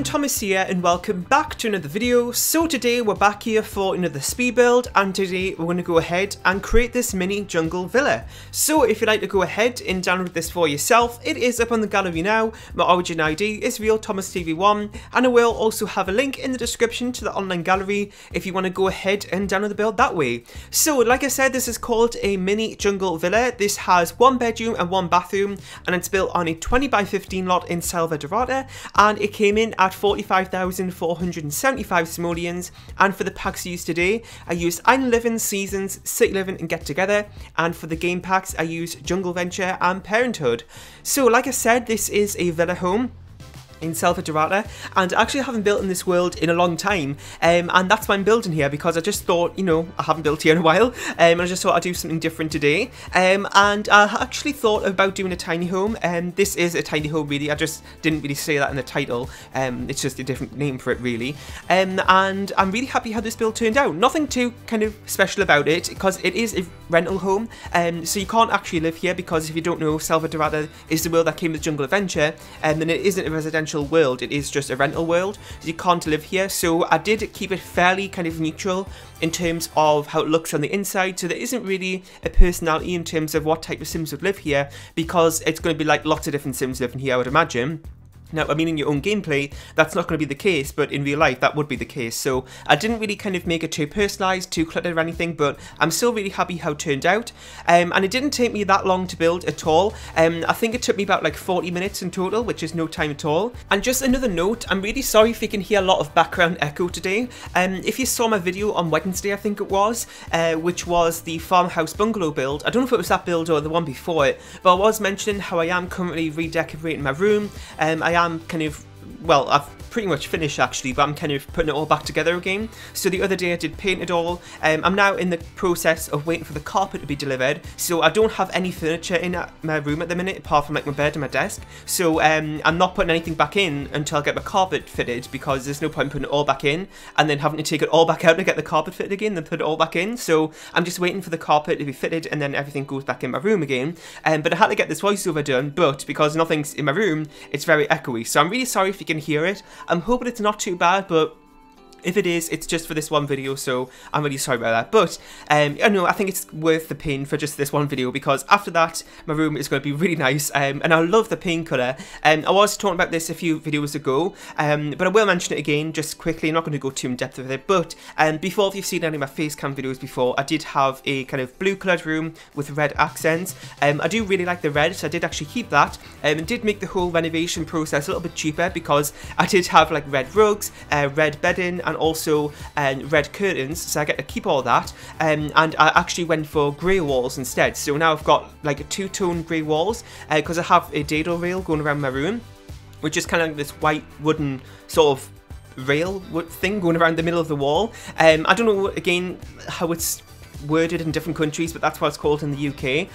everyone, Thomas here and welcome back to another video. So today we're back here for another speed build, and today we're going to go ahead and create this mini jungle villa. So if you'd like to go ahead and download this for yourself, it is up on the gallery now. My origin ID is RealThomasTV1, and I will also have a link in the description to the online gallery if you want to go ahead and download the build that way. So like I said, this is called a mini jungle villa. This has one bedroom and one bathroom, and it's built on a 20 by 15 lot in Salvadorata, and it came in at 45,475 simoleons. And for the packs used today, I used Island Living, Seasons, City Living and Get Together, and for the game packs I used Jungle Venture and Parenthood. So like I said, this is a villa home in Salvadorata, and I actually haven't built in this world in a long time, and that's why I'm building here, because I just thought, you know, I haven't built here in a while, and I just thought I'd do something different today, and I actually thought about doing a tiny home, and this is a tiny home really. I just didn't really say that in the title, it's just a different name for it really, and I'm really happy how this build turned out. Nothing too kind of special about it, because it is a rental home, so you can't actually live here, because if you don't know, Salvadorata is the world that came with Jungle Adventure, and it isn't a residential world, it is just a rental world, so you can't live here. So I did keep it fairly kind of neutral in terms of how it looks on the inside, so there isn't really a personality in terms of what type of Sims would live here, because it's going to be like lots of different Sims living here, I would imagine. Now, I mean, in your own gameplay, that's not going to be the case, but in real life, that would be the case. So I didn't really kind of make it too personalised, too cluttered or anything, but I'm still really happy how it turned out. And it didn't take me that long to build at all. I think it took me about like 40 minutes in total, which is no time at all. And just another note, I'm really sorry if you can hear a lot of background echo today. If you saw my video on Wednesday, I think it was, which was the farmhouse bungalow build. I don't know if it was that build or the one before it, but I was mentioning how I am currently redecorating my room. I'm kind of, well, I've pretty much finished actually, but I'm kind of putting it all back together again. So the other day I did paint it all. I'm now in the process of waiting for the carpet to be delivered, so I don't have any furniture in my room at the minute apart from like my bed and my desk. So I'm not putting anything back in until I get my carpet fitted, because there's no point in putting it all back in and then having to take it all back out to get the carpet fitted again, then put it all back in. So I'm just waiting for the carpet to be fitted and then everything goes back in my room again. But I had to get this voiceover done, but because nothing's in my room, it's very echoey. So I'm really sorry if you can hear it. I'm hoping it's not too bad, but if it is, it's just for this one video, so I'm really sorry about that. But I know, I think it's worth the pain for just this one video, because after that my room is going to be really nice, and I love the paint colour. I was talking about this a few videos ago, but I will mention it again just quickly. I'm not going to go too in depth with it, but before, if you've seen any of my face cam videos before, I did have a kind of blue coloured room with red accents. I do really like the red, so I did actually keep that, and did make the whole renovation process a little bit cheaper, because I did have like red rugs, red bedding, and also red curtains, so I get to keep all that, and I actually went for grey walls instead. So now I've got like a two-tone grey walls, because I have a dado rail going around my room, which is kind of like this white wooden sort of rail thing going around the middle of the wall. I don't know again how it's worded in different countries, but that's what it's called in the UK.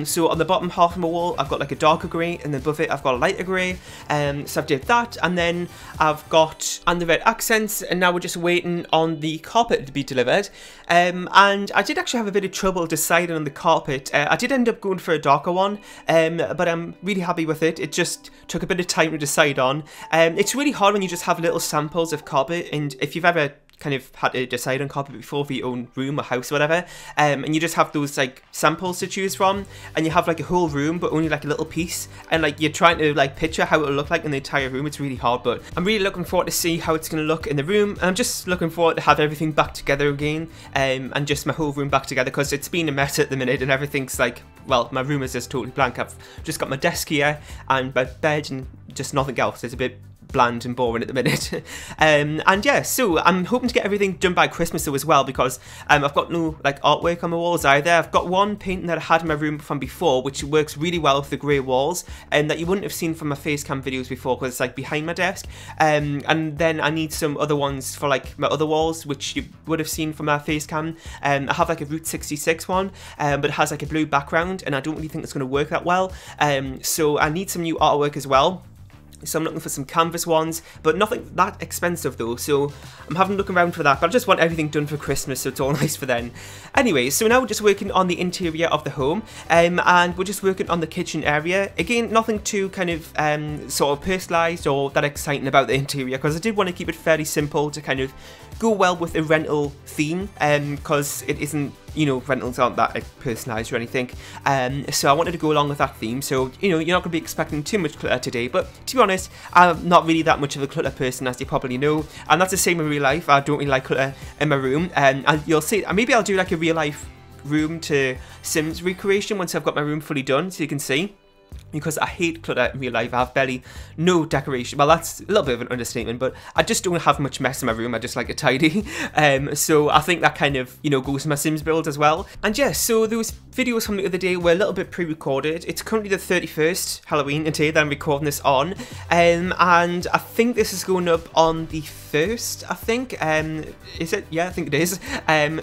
So on the bottom half of my wall I've got like a darker grey, and then above it I've got a lighter grey, so I've did that, and then I've got the red accents, and now we're just waiting on the carpet to be delivered. And I did actually have a bit of trouble deciding on the carpet. I did end up going for a darker one, but I'm really happy with it. It just took a bit of time to decide on. It's really hard when you just have little samples of carpet, and if you've ever kind of had to decide on carpet before for your own room or house or whatever, and you just have those like samples to choose from, and you have like a whole room but only like a little piece, and like you're trying to like picture how it will look like in the entire room. It's really hard, but I'm really looking forward to see how it's going to look in the room, and I'm just looking forward to have everything back together again, and just my whole room back together, because it's been a mess at the minute and everything's like, well, my room is just totally blank. I've just got my desk here and my bed and just nothing else. It's a bit bland and boring at the minute. And yeah, so I'm hoping to get everything done by Christmas though as well, because I've got no like artwork on my walls either. I've got one painting that I had in my room from before, which works really well with the grey walls, and that you wouldn't have seen from my face cam videos before, because it's like behind my desk. And then I need some other ones for like my other walls, which you would have seen from my face cam. I have like a Route 66 one, but it has like a blue background, and I don't really think it's going to work that well. So I need some new artwork as well. So I'm looking for some canvas ones, but nothing that expensive though, so I'm having a look around for that, but I just want everything done for Christmas, so it's all nice for then. Anyway, so now we're just working on the interior of the home, and we're just working on the kitchen area. Again, nothing too kind of sort of personalised or that exciting about the interior, because I did want to keep it fairly simple to kind of go well with a rental theme, because it isn't, you know, rentals aren't that personalised or anything, so I wanted to go along with that theme. So, you know, you're not going to be expecting too much clutter today, but to be honest, I'm not really that much of a clutter person, as you probably know, and that's the same in real life. I don't really like clutter in my room, and you'll see, maybe I'll do like a real life room to Sims recreation once I've got my room fully done, so you can see. Because I hate clutter in real life. I have barely no decoration. Well, that's a little bit of an understatement, but I just don't have much mess in my room. I just like it tidy. So I think that kind of, you know, goes to my Sims build as well. And yeah, so those videos from the other day were a little bit pre-recorded. It's currently the 31st Halloween today that I'm recording this on. And I think this is going up on the 1st, I think. Is it? Yeah, I think it is.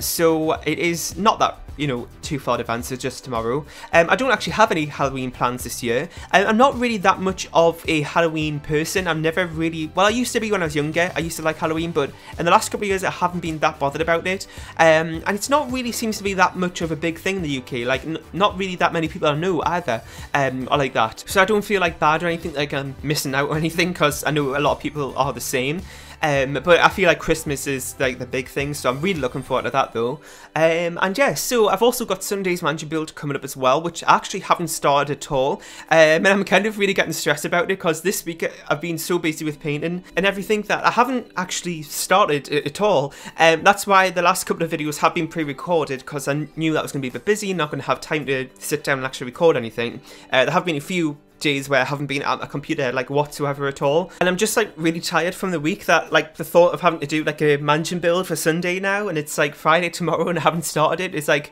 So it is not that, you know, too far advanced, it's just tomorrow. I don't actually have any Halloween plans this year. I'm not really that much of a Halloween person. I'm never really, well, I used to be when I was younger. I used to like Halloween, but in the last couple of years I haven't been that bothered about it. And it's not really seems to be that much of a big thing in the UK. Like, not really that many people I know either are like that. So I don't feel like bad or anything, like I'm missing out or anything, because I know a lot of people are the same. But I feel like Christmas is like the big thing, so I'm really looking forward to that though. And yeah, so I've also got Sunday's mansion build coming up as well, which I actually haven't started at all. And I'm kind of really getting stressed about it, because this week I've been so busy with painting and everything that I haven't actually started it at all. That's why the last couple of videos have been pre-recorded, because I knew that I was going to be a bit busy, not going to have time to sit down and actually record anything. There have been a few days where I haven't been at my computer like whatsoever at all, and I'm just like really tired from the week, that like the thought of having to do like a mansion build for Sunday now, and it's like Friday tomorrow and I haven't started it, is like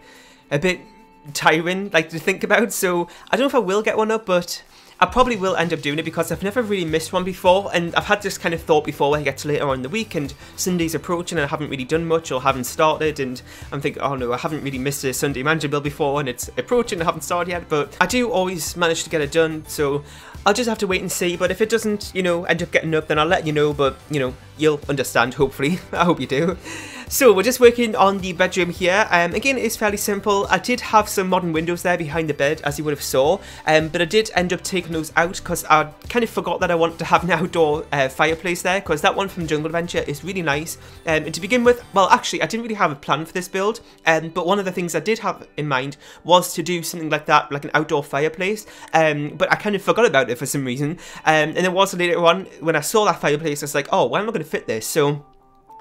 a bit tiring like to think about. So I don't know if I will get one up, but I probably will end up doing it, because I've never really missed one before, and I've had this kind of thought before when it gets later on in the week and Sunday's approaching and I haven't really done much or haven't started, and I'm thinking, oh no, I haven't really missed a Sunday mansion build before and it's approaching and I haven't started yet, but I do always manage to get it done, so I'll just have to wait and see. But if it doesn't, you know, end up getting up, then I'll let you know, but, you know, you'll understand, hopefully. I hope you do. So we're just working on the bedroom here. Again, it's fairly simple. I did have some modern windows there behind the bed, as you would have saw, but I did end up taking those out because I kind of forgot that I wanted to have an outdoor fireplace there, because that one from Jungle Adventure is really nice. And to begin with, well, actually, I didn't really have a plan for this build, but one of the things I did have in mind was to do something like that, like an outdoor fireplace, but I kind of forgot about it for some reason. And it was later on when I saw that fireplace, I was like, oh, why am I going to fit this? So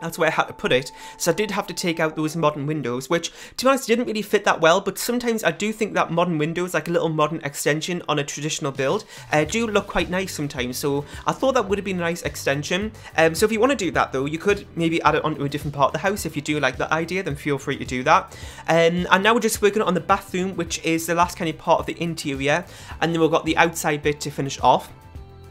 that's where I had to put it. So I did have to take out those modern windows, which, to be honest, didn't really fit that well, but sometimes I do think that modern windows, like a little modern extension on a traditional build, do look quite nice sometimes, so I thought that would have been a nice extension. So if you want to do that though, you could maybe add it onto a different part of the house. If you do like that idea, then feel free to do that. And now we're just working on the bathroom, which is the last kind of part of the interior, and then we've got the outside bit to finish off.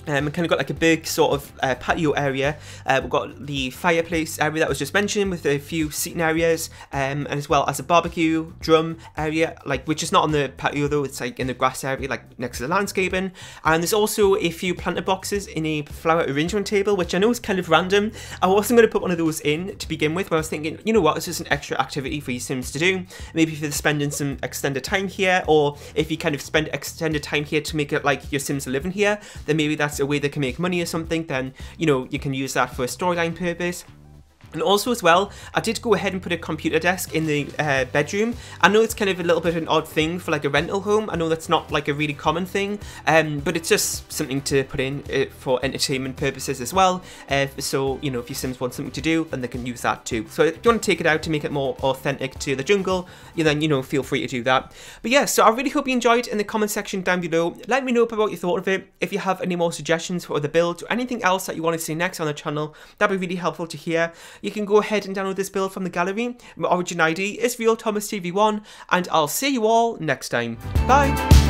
We kind of got like a big sort of patio area. We've got the fireplace area that was just mentioned with a few seating areas, and as well as a barbecue drum area, like which is not on the patio though, it's like in the grass area, like next to the landscaping. And there's also a few planter boxes in a flower arrangement table, which I know is kind of random. I wasn't going to put one of those in to begin with, but I was thinking, you know what, it's just an extra activity for you Sims to do. Maybe if you're spending some extended time here, or if you kind of spend extended time here to make it like your Sims are living here, then maybe that's a way they can make money or something, then, you know, you can use that for a storyline purpose. And also as well, I did go ahead and put a computer desk in the bedroom. I know it's kind of a little bit of an odd thing for like a rental home. I know that's not like a really common thing, but it's just something to put in for entertainment purposes as well. So, you know, if your Sims want something to do, then they can use that too. So if you want to take it out to make it more authentic to the jungle, then, you know, feel free to do that. But yeah, so I really hope you enjoyed. In the comment section down below, let me know about what you thought of it. If you have any more suggestions for other builds or anything else that you want to see next on the channel, that'd be really helpful to hear. You can go ahead and download this build from the gallery. My origin ID is RealThomasTV1, and I'll see you all next time. Bye!